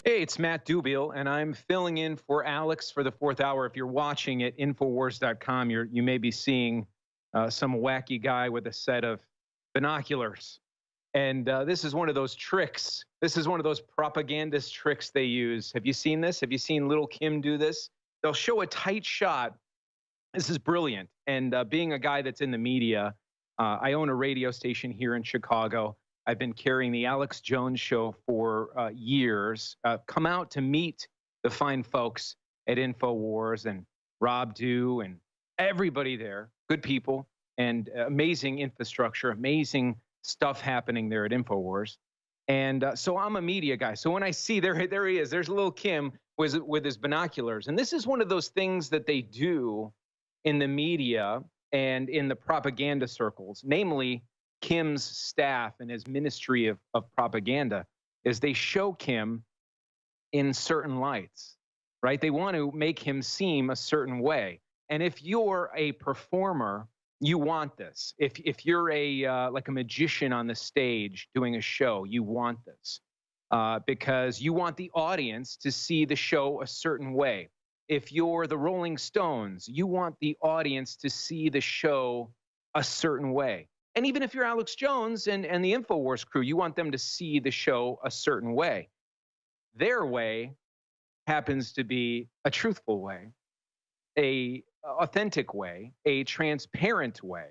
Hey, it's Matt Dubiel, and I'm filling in for Alex for the fourth hour. If you're watching at Infowars.com, you may be seeing some wacky guy with a set of binoculars. And this is one of those tricks. This is one of those propagandist tricks they use. Have you seen this? Have you seen little Kim do this? They'll show a tight shot. This is brilliant. And being a guy that's in the media, I own a radio station here in Chicago. I've been carrying the Alex Jones show for years. Come out to meet the fine folks at InfoWars and Rob Dew and everybody there. Good people and amazing infrastructure, amazing stuff happening there at InfoWars. And so I'm a media guy. So when I see there he is, there's little Kim with his binoculars. And this is one of those things that they do in the media and in the propaganda circles, namely Kim's staff and his ministry of propaganda, is they show Kim in certain lights, right? They want to make him seem a certain way. And if you're a performer, you want this. If you're like a magician on the stage doing a show, you want this because you want the audience to see the show a certain way. If you're the Rolling Stones, you want the audience to see the show a certain way. And even if you're Alex Jones and the InfoWars crew, you want them to see the show a certain way. Their way happens to be a truthful way, a authentic way, a transparent way.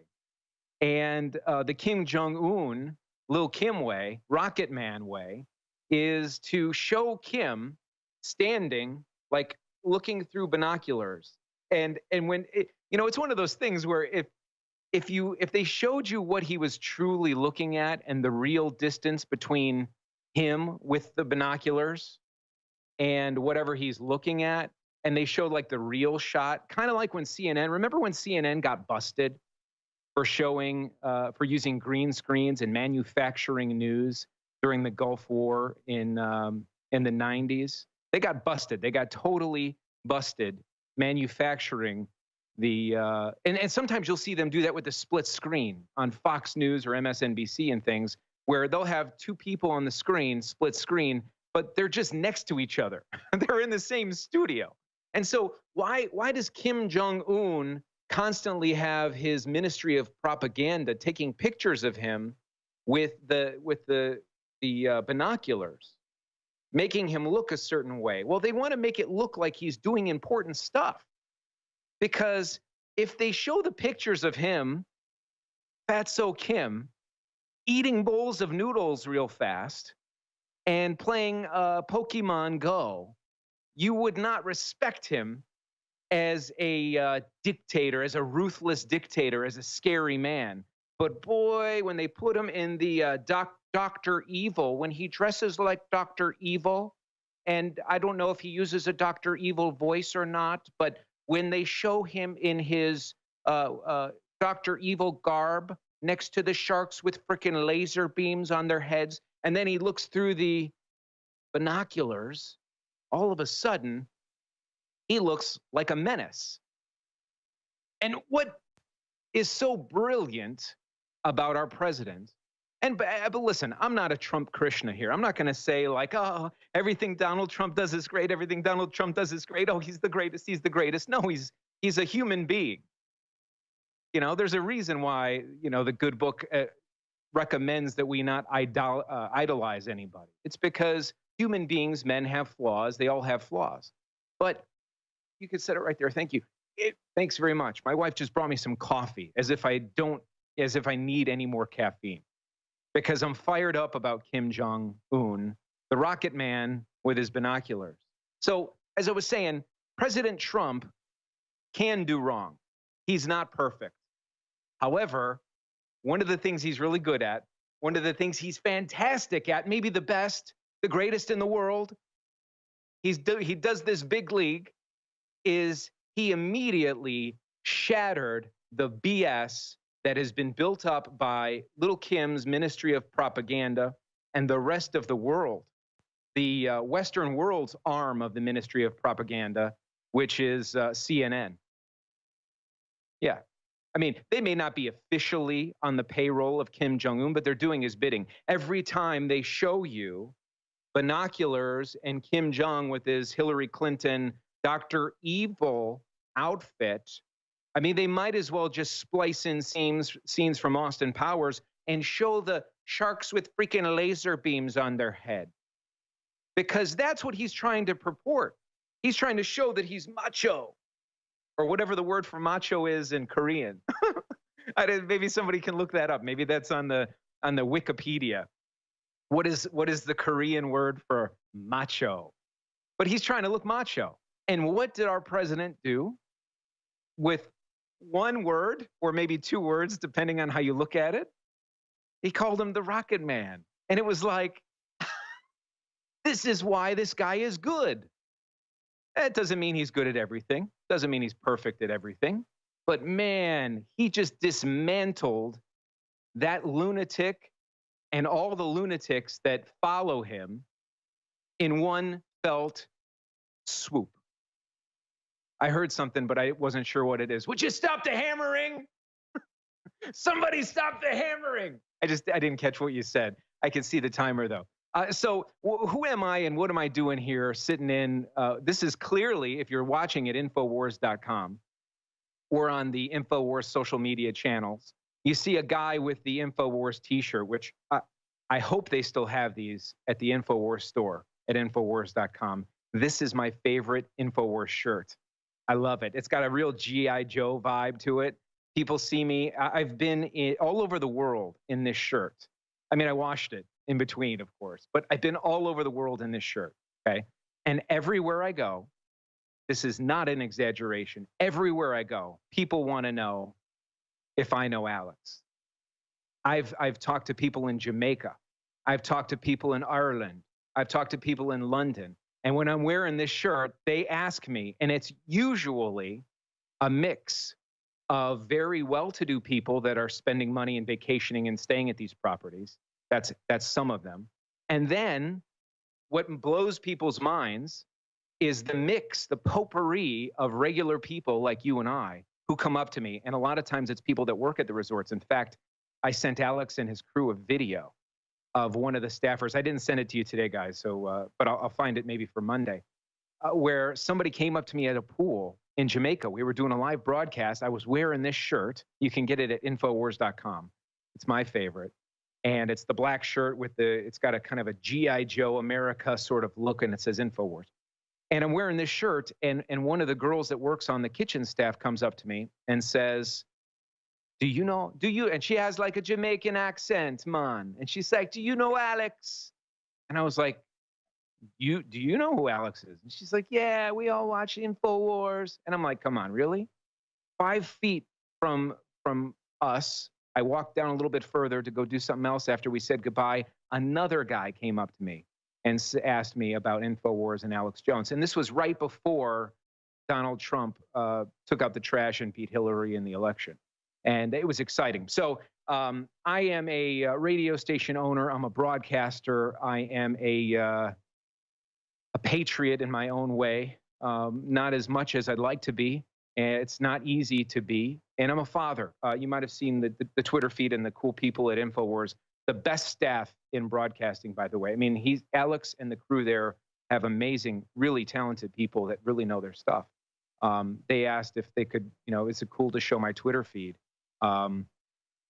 And the Kim Jong-un, Lil Kim way, Rocket Man way, is to show Kim standing like looking through binoculars. And when it's one of those things where if they showed you what he was truly looking at and the real distance between him with the binoculars and whatever he's looking at, and they showed like the real shot, kind of like when CNN, remember when CNN got busted for for using green screens and manufacturing news during the Gulf War in the 90s? They got busted. They got totally busted manufacturing and sometimes you'll see them do that with the split screen on Fox News or MSNBC and things, where they'll have two people on the screen, split screen, but they're just next to each other. They're in the same studio. And so why does Kim Jong-un constantly have his ministry of propaganda taking pictures of him with the binoculars, making him look a certain way? Well, they want to make it look like he's doing important stuff. Because if they show the pictures of him, Fatso Kim, eating bowls of noodles real fast and playing Pokemon Go, you would not respect him as a dictator, as a ruthless dictator, as a scary man. But boy, when they put him in the Dr. Evil, when he dresses like Dr. Evil, and I don't know if he uses a Dr. Evil voice or not, but when they show him in his Dr. Evil garb next to the sharks with frickin' laser beams on their heads, and then he looks through the binoculars, all of a sudden, he looks like a menace. And what is so brilliant about our president, but listen, I'm not a Trump Krishna here. I'm not going to say like, oh, everything Donald Trump does is great. Everything Donald Trump does is great. Oh, he's the greatest. He's the greatest. No, he's a human being. There's a reason why, the good book recommends that we not idolize anybody. It's because human beings, men have flaws. They all have flaws. But you could set it right there. Thank you. Thanks very much. My wife just brought me some coffee as if I need any more caffeine, because I'm fired up about Kim Jong-un, the rocket man with his binoculars. So, as I was saying, President Trump can do wrong. He's not perfect. However, one of the things he's really good at, one of the things he's fantastic at, maybe the best, the greatest in the world, he does this big league, is he immediately shattered the BS that has been built up by little Kim's ministry of propaganda and the rest of the world, the Western world's arm of the ministry of propaganda, which is CNN. Yeah. I mean, they may not be officially on the payroll of Kim Jong-un, but they're doing his bidding. Every time they show you binoculars and Kim Jong with his Hillary Clinton Dr. Evil outfit. I mean, they might as well just splice in scenes from Austin Powers and show the sharks with freaking laser beams on their head. Because that's what he's trying to purport. He's trying to show that he's macho, or whatever the word for macho is in Korean. Maybe somebody can look that up. Maybe that's on the Wikipedia. What is the Korean word for macho? But he's trying to look macho. And what did our president do with one word, or maybe two words, depending on how you look at it? He called him the Rocket Man. And it was like, this is why this guy is good. That doesn't mean he's good at everything. Doesn't mean he's perfect at everything. But man, he just dismantled that lunatic and all the lunatics that follow him in one felt swoop. I heard something, but I wasn't sure what it is. Would you stop the hammering? Somebody stop the hammering. I didn't catch what you said. I can see the timer though. So who am I and what am I doing here sitting in? This is clearly, if you're watching at Infowars.com or on the Infowars social media channels, you see a guy with the Infowars t-shirt, which I hope they still have these at the Infowars store at Infowars.com. This is my favorite Infowars shirt. I love it. It's got a real G.I. Joe vibe to it. People see me. I've been all over the world in this shirt. I mean, I washed it in between, of course, but I've been all over the world in this shirt, okay? And everywhere I go, this is not an exaggeration. Everywhere I go, people want to know if I know Alex. I've talked to people in Jamaica. I've talked to people in Ireland. I've talked to people in London. And when I'm wearing this shirt, they ask me, and it's usually a mix of very well-to-do people that are spending money and vacationing and staying at these properties. That's some of them. And then what blows people's minds is the mix, the potpourri of regular people like you and I who come up to me. And a lot of times it's people that work at the resorts. In fact, I sent Alex and his crew a video of one of the staffers. I didn't send it to you today, guys, so but I'll find it maybe for Monday, where somebody came up to me at a pool in Jamaica. We were doing a live broadcast. I was wearing this shirt. You can get it at Infowars.com. It's my favorite. And it's the black shirt with it's got a kind of a G.I. Joe America sort of look, and it says Infowars. And I'm wearing this shirt, and one of the girls that works on the kitchen staff comes up to me and says, do you, and she has like a Jamaican accent, man. And she's like, do you know Alex? And I was like, do you know who Alex is? And she's like, yeah, we all watch Infowars. And I'm like, come on, really? 5 feet from us, I walked down a little bit further to go do something else after we said goodbye. Another guy came up to me and asked me about Infowars and Alex Jones. And this was right before Donald Trump took out the trash and beat Hillary in the election. And it was exciting. So I am a radio station owner. I'm a broadcaster. I am a patriot in my own way, not as much as I'd like to be. It's not easy to be. And I'm a father. You might have seen the Twitter feed and the cool people at Infowars. The best staff in broadcasting, by the way. I mean, Alex and the crew there have amazing, really talented people that really know their stuff. They asked if they could, is it cool to show my Twitter feed? And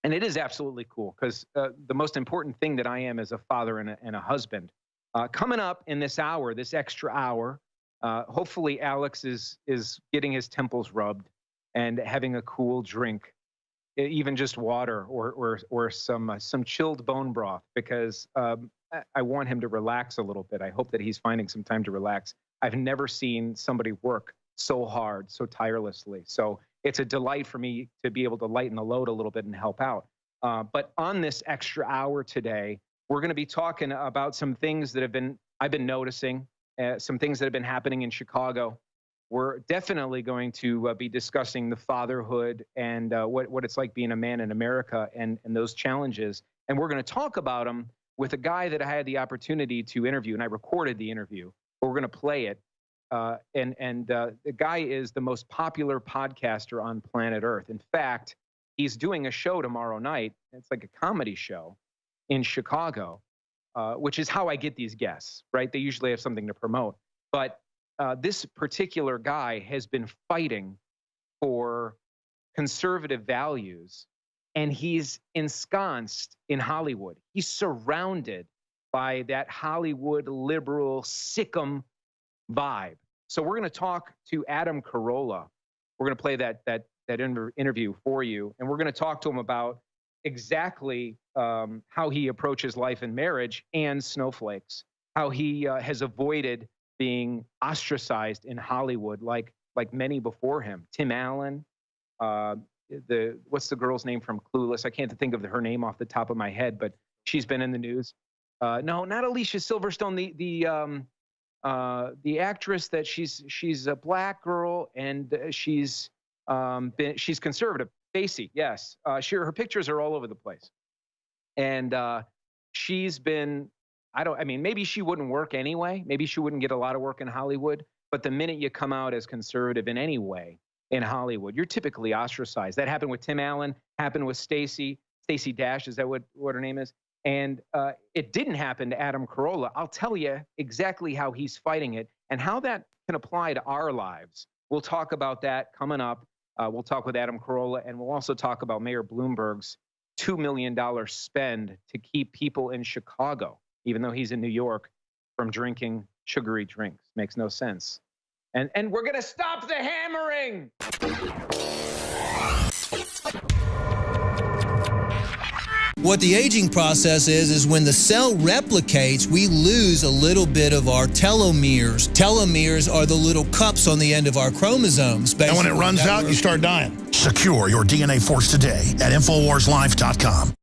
it is absolutely cool because the most important thing that I am is a father and a husband. Coming up in this hour, this extra hour, hopefully Alex is getting his temples rubbed and having a cool drink, even just water or some chilled bone broth, because I want him to relax a little bit. I hope that he's finding some time to relax. I've never seen somebody work so hard, so tirelessly. So it's a delight for me to be able to lighten the load a little bit and help out. But on this extra hour today, we're going to be talking about some things that I've been noticing, some things that have been happening in Chicago. We're definitely going to be discussing the fatherhood and what it's like being a man in America and those challenges. And we're going to talk about them with a guy that I had the opportunity to interview, and I recorded the interview. But we're going to play it. The guy is the most popular podcaster on planet Earth. In fact, he's doing a show tomorrow night. It's like a comedy show in Chicago which is how I get these guests, right? They usually have something to promote. But this particular guy has been fighting for conservative values, and he's ensconced in Hollywood. He's surrounded by that Hollywood liberal sick'em vibe. So we're going to talk to Adam Carolla. We're going to play that interview for you, and we're going to talk to him about exactly how he approaches life and marriage and snowflakes, how he has avoided being ostracized in Hollywood like many before him. Tim Allen, what's the girl's name from Clueless? I can't think of her name off the top of my head, but she's been in the news. No, not Alicia Silverstone. The actress that she's a black girl and she's conservative. Stacey, yes. Her pictures are all over the place, and she's been. I mean, maybe she wouldn't work anyway. Maybe she wouldn't get a lot of work in Hollywood. But the minute you come out as conservative in any way in Hollywood, you're typically ostracized. That happened with Tim Allen, happened with Stacey Dash, is that what her name is? And it didn't happen to Adam Carolla. I'll tell you exactly how he's fighting it and how that can apply to our lives. We'll talk about that coming up. We'll talk with Adam Carolla, and we'll also talk about Mayor Bloomberg's $2 million spend to keep people in Chicago, even though he's in New York, from drinking sugary drinks. Makes no sense. And we're going to stop the hammering. What the aging process is when the cell replicates, we lose a little bit of our telomeres. Telomeres are the little cups on the end of our chromosomes. And when it runs out, you start dying. Secure your DNA force today at InfoWarsLife.com.